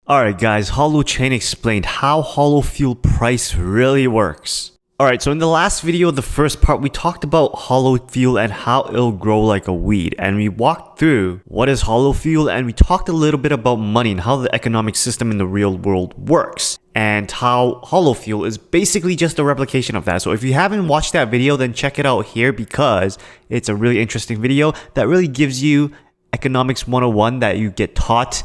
Alright guys, Holochain explained how Holofuel price really works. Alright, so in the last video, the first part, we talked about Holofuel and how it'll grow like a weed. And we walked through what is Holofuel, and we talked a little bit about money and how the economic system in the real world works. And how Holofuel is basically just a replication of that. So if you haven't watched that video, then check it out here because it's a really interesting video that really gives you economics 101 that you get taught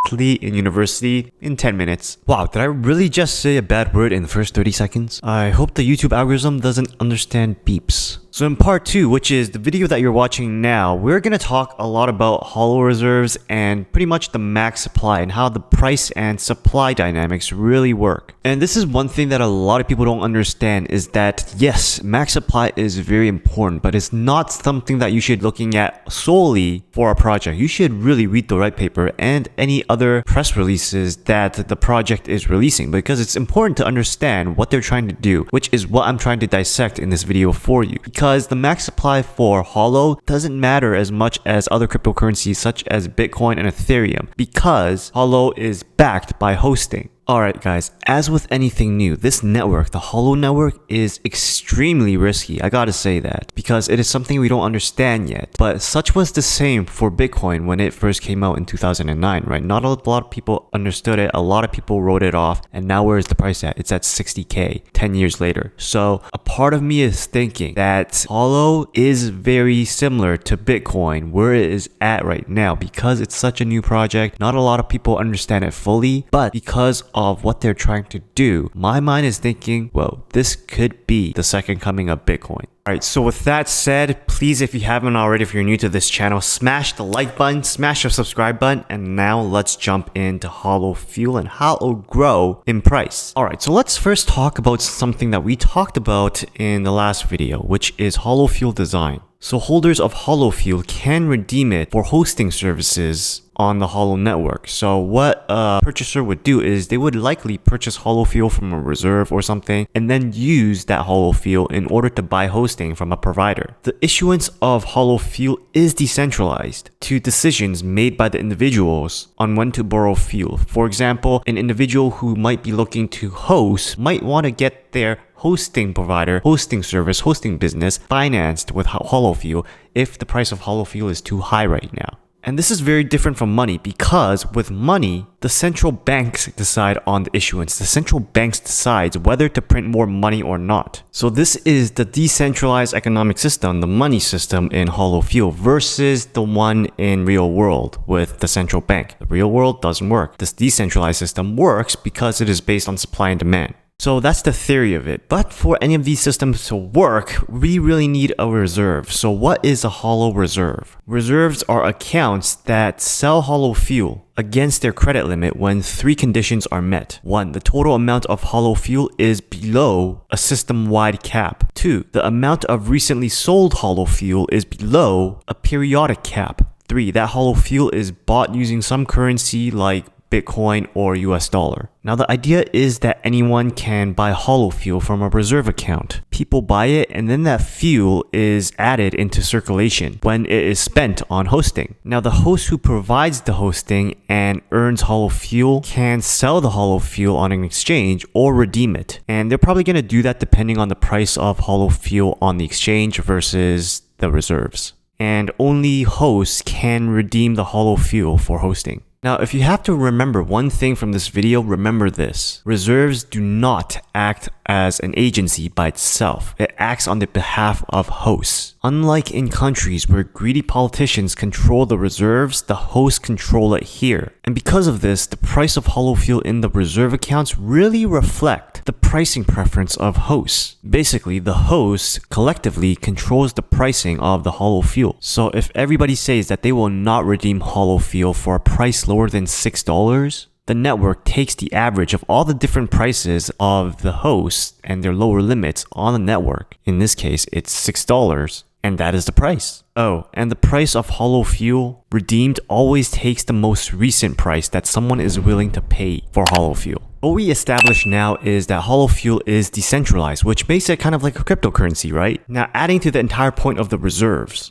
in university in 10 minutes. Wow, did I really just say a bad word in the first 30 seconds? I hope the YouTube algorithm doesn't understand beeps. So in part 2, which is the video that you're watching now, we're gonna talk a lot about holo reserves and pretty much the max supply and how the price and supply dynamics really work. And this is one thing that a lot of people don't understand is that yes, max supply is very important, but it's not something that you should looking at solely for a project. You should really read the white paper and any other press releases that the project is releasing because it's important to understand what they're trying to do, which is what I'm trying to dissect in this video for you. Because the max supply for Holo doesn't matter as much as other cryptocurrencies such as Bitcoin and Ethereum because Holo is backed by hosting. Alright guys, as with anything new, this network, the Holo network, is extremely risky, I gotta say that, because it is something we don't understand yet. But such was the same for Bitcoin when it first came out in 2009, right? Not a lot of people understood it, a lot of people wrote it off, and now where is the price at? It's at 60k, 10 years later. So a part of me is thinking that Holo is very similar to Bitcoin, where it is at right now, because it's such a new project, not a lot of people understand it fully, but because of what they're trying to do, my mind is thinking, well, this could be the second coming of Bitcoin. Alright, so with that said, please, if you haven't already, if you're new to this channel, smash the like button, smash the subscribe button, and now let's jump into Holofuel and how it'll grow in price. Alright, so let's first talk about something that we talked about in the last video, which is Holofuel design. So holders of Holofuel can redeem it for hosting services on the Holo network. So what a purchaser would do is they would likely purchase Holofuel from a reserve or something and then use that Holofuel in order to buy hosting from a provider. The issuance of Holofuel is decentralized to decisions made by the individuals on when to borrow fuel. For example, an individual who might be looking to host might want to get their hosting provider, hosting service, hosting business financed with Holofuel if the price of Holofuel is too high right now. And this is very different from money because with money, the central banks decide on the issuance. The central banks decides whether to print more money or not. So this is the decentralized economic system, the money system in Holofuel versus the one in real world with the central bank. The real world doesn't work. This decentralized system works because it is based on supply and demand. So that's the theory of it. But for any of these systems to work, we really need a reserve. So what is a Holo reserve? Reserves are accounts that sell Holofuel against their credit limit when 3 conditions are met. 1. The total amount of Holofuel is below a system-wide cap. 2. The amount of recently sold Holofuel is below a periodic cap. 3. That Holofuel is bought using some currency like Bitcoin or US dollar. Now the idea is that anyone can buy Holofuel from a reserve account. People buy it and then that fuel is added into circulation when it is spent on hosting. Now the host who provides the hosting and earns Holofuel can sell the Holofuel on an exchange or redeem it. And they're probably going to do that depending on the price of Holofuel on the exchange versus the reserves. And only hosts can redeem the Holofuel for hosting. Now, if you have to remember one thing from this video, remember this. Reserves do not act as an agency by itself. It acts on the behalf of hosts. Unlike in countries where greedy politicians control the reserves, the hosts control it here. And because of this, the price of Holofuel in the reserve accounts really reflect the pricing preference of hosts. Basically, the host collectively controls the pricing of the Holofuel. So if everybody says that they will not redeem Holofuel for a price lower than $6, the network takes the average of all the different prices of the hosts and their lower limits on the network. In this case, it's $6, and that is the price. Oh, and the price of Holofuel redeemed always takes the most recent price that someone is willing to pay for Holofuel. What we established now is that Holofuel is decentralized, which makes it kind of like a cryptocurrency, right? Now, adding to the entire point of the reserves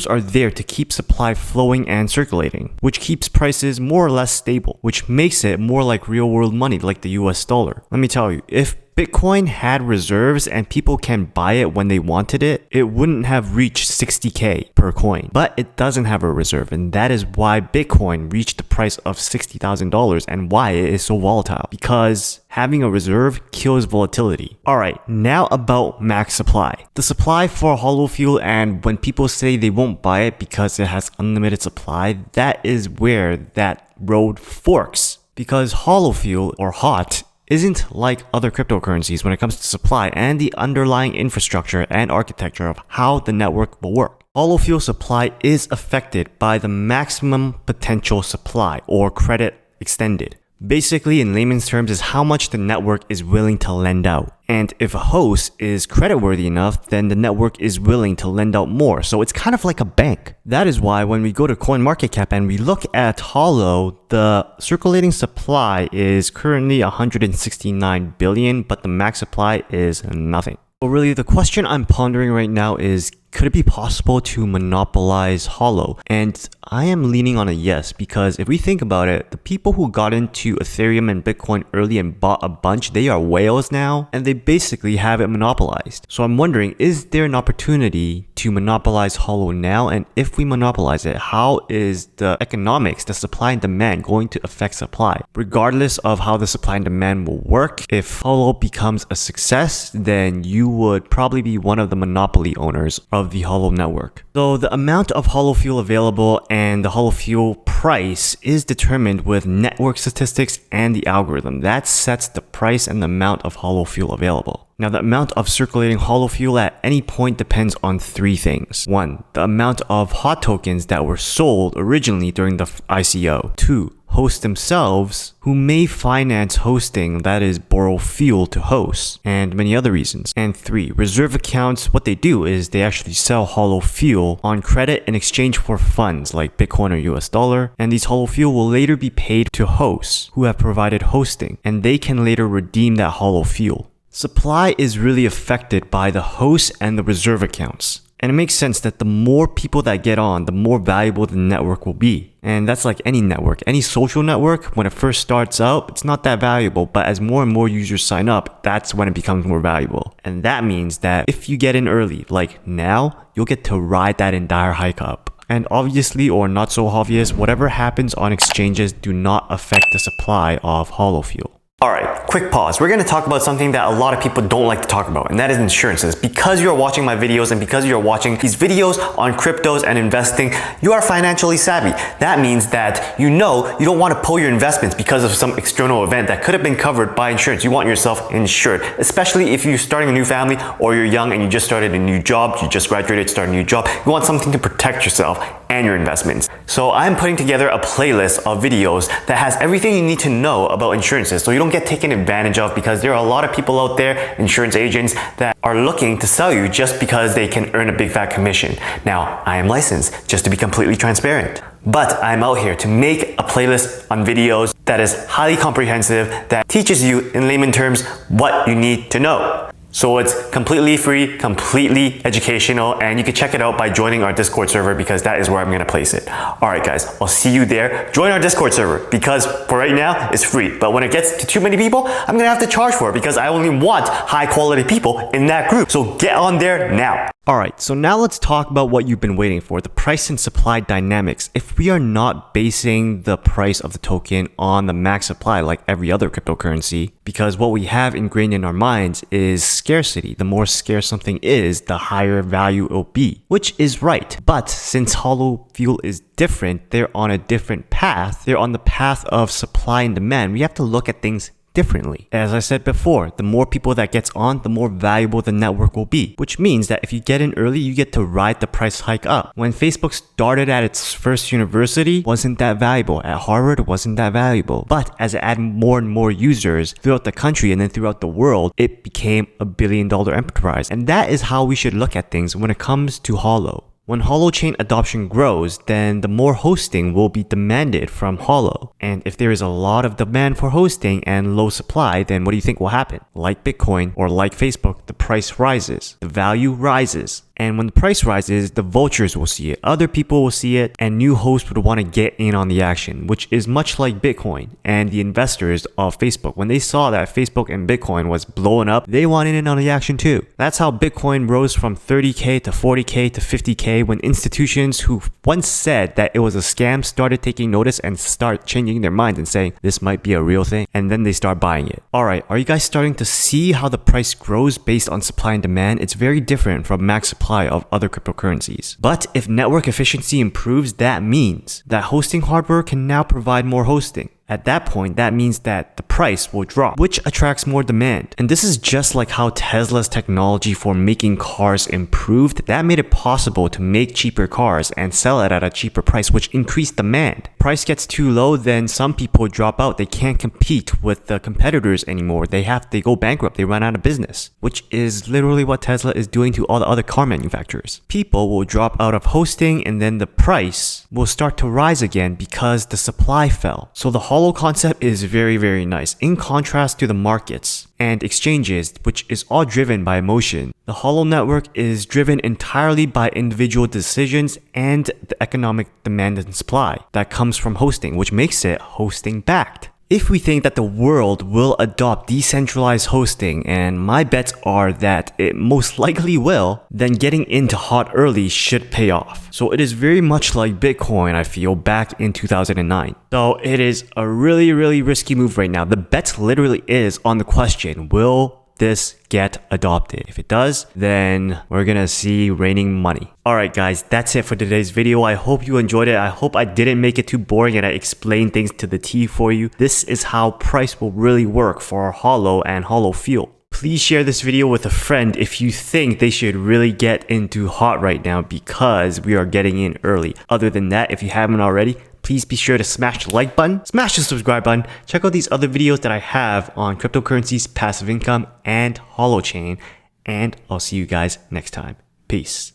are there to keep supply flowing and circulating, which keeps prices more or less stable, which makes it more like real world money like the US dollar. Let me tell you, if Bitcoin had reserves and people can buy it when they wanted it, it wouldn't have reached 60K per coin. But it doesn't have a reserve, and that is why Bitcoin reached the price of $60,000 and why it is so volatile. Because having a reserve kills volatility. Alright, now about max supply. The supply for Holofuel, and when people say they won't buy it because it has unlimited supply, that is where that road forks. Because Holofuel, or HOT, isn't like other cryptocurrencies when it comes to supply and the underlying infrastructure and architecture of how the network will work. Holofuel supply is affected by the maximum potential supply, or credit extended. Basically, in layman's terms, is how much the network is willing to lend out. And if a host is creditworthy enough, then the network is willing to lend out more. So it's kind of like a bank. That is why when we go to CoinMarketCap and we look at Holo, the circulating supply is currently 169 billion, but the max supply is nothing. So really, the question I'm pondering right now is, could it be possible to monopolize Holo? And I am leaning on a yes, because if we think about it, the people who got into Ethereum and Bitcoin early and bought a bunch, they are whales now, and they basically have it monopolized. So I'm wondering, is there an opportunity to monopolize Holo now? And if we monopolize it, how is the economics, the supply and demand, going to affect supply? Regardless of how the supply and demand will work, if Holo becomes a success, then you would probably be one of the monopoly owners of the Holo network. So the amount of Holofuel available and the Holofuel price is determined with network statistics and the algorithm. That sets the price and the amount of Holofuel available. Now, the amount of circulating Holofuel at any point depends on three things. 1. The amount of HOT tokens that were sold originally during the ICO. 2. Hosts themselves, who may finance hosting, that is, borrow fuel to host, and many other reasons. And 3. Reserve accounts, what they do is they actually sell Holofuel on credit in exchange for funds like Bitcoin or US dollar, and these Holofuel will later be paid to hosts who have provided hosting, and they can later redeem that Holofuel. Supply is really affected by the hosts and the reserve accounts. And it makes sense that the more people that get on, the more valuable the network will be. And that's like any network. Any social network, when it first starts out, it's not that valuable. But as more and more users sign up, that's when it becomes more valuable. And that means that if you get in early, like now, you'll get to ride that entire hike up. And obviously, or not so obvious, whatever happens on exchanges do not affect the supply of Holofuel. Alright, quick pause. We're going to talk about something that a lot of people don't like to talk about, and that is insurances. Because you're watching my videos and because you're watching these videos on cryptos and investing, you are financially savvy. That means that you know you don't want to pull your investments because of some external event that could have been covered by insurance. You want yourself insured, especially if you're starting a new family or you're young and you just started a new job, you just graduated, started a new job. You want something to protect yourself and your investments. So I'm putting together a playlist of videos that has everything you need to know about insurances, so you don't get taken advantage of, because there are a lot of people out there, insurance agents, that are looking to sell you just because they can earn a big fat commission. Now, I am licensed, just to be completely transparent. But I'm out here to make a playlist on videos that is highly comprehensive, that teaches you in layman terms what you need to know. So it's completely free, completely educational, and you can check it out by joining our Discord server, because that is where I'm going to place it. Alright guys, I'll see you there. Join our Discord server, because for right now, it's free. But when it gets to too many people, I'm going to have to charge for it, because I only want high quality people in that group. So get on there now. Alright, so now let's talk about what you've been waiting for, the price and supply dynamics. If we are not basing the price of the token on the max supply like every other cryptocurrency, because what we have ingrained in our minds is scarcity. The more scarce something is, the higher value it will be, which is right. But since Holofuel is different, they're on a different path. They're on the path of supply and demand. We have to look at things differently. As I said before, the more people that gets on, the more valuable the network will be, which means that if you get in early, you get to ride the price hike up. When Facebook started at its first university, wasn't that valuable. At Harvard, wasn't that valuable. But as it added more and more users throughout the country and then throughout the world, it became a $1 billion enterprise. And that is how we should look at things when it comes to Holo. When Holochain adoption grows, then the more hosting will be demanded from Holo. And if there is a lot of demand for hosting and low supply, then what do you think will happen? Like Bitcoin or like Facebook, the price rises, the value rises. And when the price rises, the vultures will see it, other people will see it, and new hosts would want to get in on the action, which is much like Bitcoin and the investors of Facebook. When they saw that Facebook and Bitcoin was blowing up, they wanted in on the action too. That's how Bitcoin rose from 30K to 40K to 50K when institutions who once said that it was a scam started taking notice and start changing their minds and saying this might be a real thing, and then they start buying it. Alright, are you guys starting to see how the price grows based on supply and demand? It's very different from max supply of other cryptocurrencies. But if network efficiency improves, that means that hosting hardware can now provide more hosting. At that point, that means that the price will drop, which attracts more demand. And this is just like how Tesla's technology for making cars improved. That made it possible to make cheaper cars and sell it at a cheaper price, which increased demand. Price gets too low, then some people drop out. They can't compete with the competitors anymore. They go bankrupt. They run out of business, which is literally what Tesla is doing to all the other car manufacturers. People will drop out of hosting, and then the price will start to rise again because the supply fell. So the Holo concept is very, very nice. In contrast to the markets and exchanges, which is all driven by emotion, the Holo network is driven entirely by individual decisions and the economic demand and supply that comes from hosting, which makes it hosting backed. If we think that the world will adopt decentralized hosting, and my bets are that it most likely will, then getting into hot early should pay off. So it is very much like Bitcoin, I feel, back in 2009. So it is a really, really risky move right now. The bet literally is on the question, will this get adopted? If it does, then we're gonna see raining money. Alright guys, that's it for today's video. I hope you enjoyed it. I hope I didn't make it too boring and I explained things to the T for you. This is how price will really work for Holo and Holofuel. Please share this video with a friend if you think they should really get into HOT right now because we are getting in early. Other than that, if you haven't already, please be sure to smash the like button, smash the subscribe button, check out these other videos that I have on cryptocurrencies, passive income, and Holochain, and I'll see you guys next time. Peace.